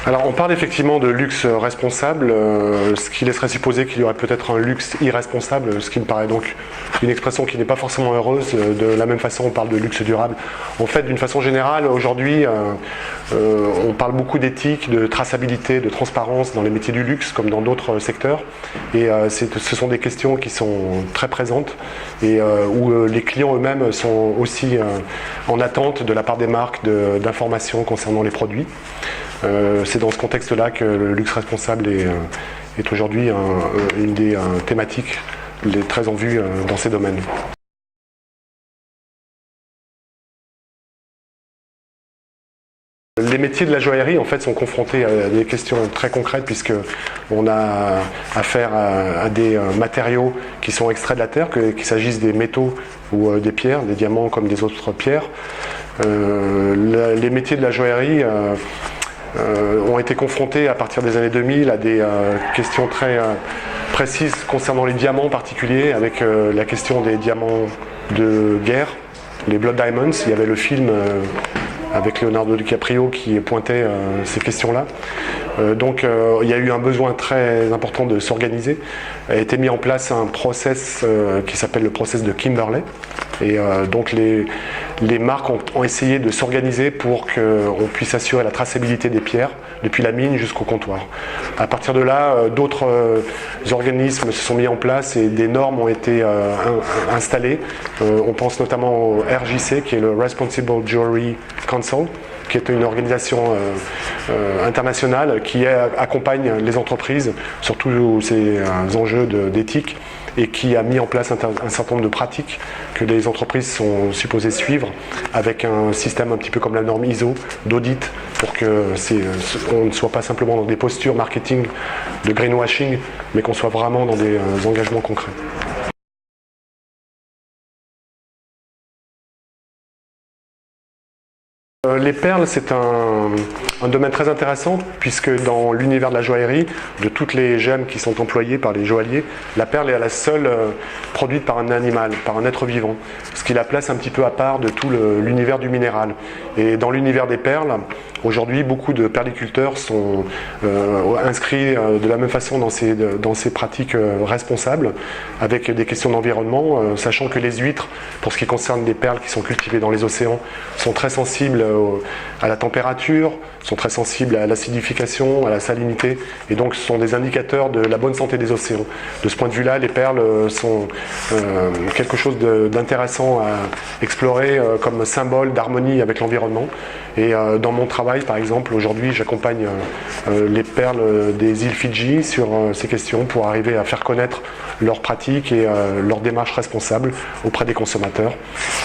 Alors on parle effectivement de luxe responsable, ce qui laisserait supposer qu'il y aurait peut-être un luxe irresponsable, ce qui me paraît donc une expression qui n'est pas forcément heureuse. De la même façon on parle de luxe durable. En fait, d'une façon générale, aujourd'hui on parle beaucoup d'éthique, de traçabilité, de transparence dans les métiers du luxe comme dans d'autres secteurs, et ce sont des questions qui sont très présentes et où les clients eux-mêmes sont aussi en attente de la part des marques d'informations concernant les produits. C'est dans ce contexte-là que le luxe responsable est aujourd'hui une des thématiques très en vue dans ces domaines. Les métiers de la joaillerie en fait sont confrontés à des questions très concrètes, puisque on a affaire à des matériaux qui sont extraits de la terre, qu'il s'agisse des métaux ou des pierres, des diamants comme des autres pierres. Les métiers de la joaillerie ont été confrontés à partir des années 2000 à des questions très précises concernant les diamants en particulier, avec la question des diamants de guerre, les Blood Diamonds. Il y avait le film avec Leonardo DiCaprio qui pointait ces questions-là. Donc il y a eu un besoin très important de s'organiser. A été mis en place un process qui s'appelle le process de Kimberley. Et donc les marques ont essayé de s'organiser pour qu'on puisse assurer la traçabilité des pierres depuis la mine jusqu'au comptoir. À partir de là, d'autres organismes se sont mis en place et des normes ont été installées. On pense notamment au RJC, qui est le Responsible Jewelry Council, qui est une organisation internationale qui accompagne les entreprises sur tous ces enjeux d'éthique, et qui a mis en place un certain nombre de pratiques que les entreprises sont supposées suivre, avec un système un petit peu comme la norme ISO d'audit, pour qu'on ne soit pas simplement dans des postures marketing de greenwashing, mais qu'on soit vraiment dans des engagements concrets. Les perles, c'est un domaine très intéressant, puisque dans l'univers de la joaillerie, de toutes les gemmes qui sont employées par les joailliers, la perle est la seule produite par un animal, par un être vivant, ce qui la place un petit peu à part de tout l'univers du minéral. Et dans l'univers des perles, aujourd'hui, beaucoup de perliculteurs sont inscrits de la même façon dans ces pratiques responsables, avec des questions d'environnement, sachant que les huîtres, pour ce qui concerne des perles qui sont cultivées dans les océans, sont très sensibles à la température, sont très sensibles à l'acidification, à la salinité, et donc ce sont des indicateurs de la bonne santé des océans. De ce point de vue-là, les perles sont quelque chose d'intéressant à explorer comme symbole d'harmonie avec l'environnement. Et dans mon travail, par exemple, aujourd'hui, j'accompagne les perles des îles Fidji sur ces questions pour arriver à faire connaître leurs pratiques et leurs démarches responsables auprès des consommateurs.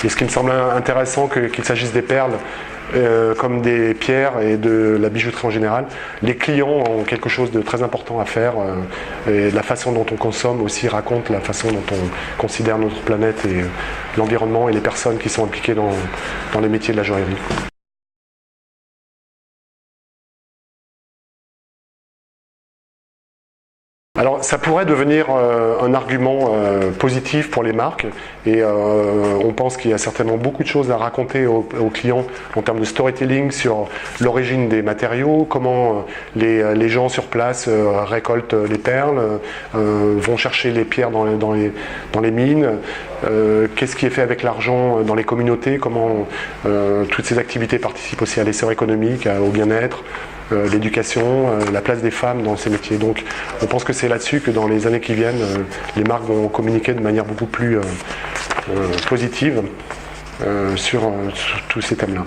Et ce qui me semble intéressant, qu'il s'agisse des perles comme des pierres et de la bijouterie en général, les clients ont quelque chose de très important à faire, et la façon dont on consomme aussi raconte la façon dont on considère notre planète et l'environnement et les personnes qui sont impliquées dans les métiers de la joaillerie. Alors ça pourrait devenir un argument positif pour les marques, et on pense qu'il y a certainement beaucoup de choses à raconter aux clients en termes de storytelling sur l'origine des matériaux, comment les gens sur place récoltent les perles, vont chercher les pierres dans les mines, qu'est-ce qui est fait avec l'argent dans les communautés, comment toutes ces activités participent aussi à l'essor économique, au bien-être, l'éducation, la place des femmes dans ces métiers. Donc on pense que c'est là-dessus que dans les années qui viennent, les marques vont communiquer de manière beaucoup plus positive sur tous ces thèmes-là.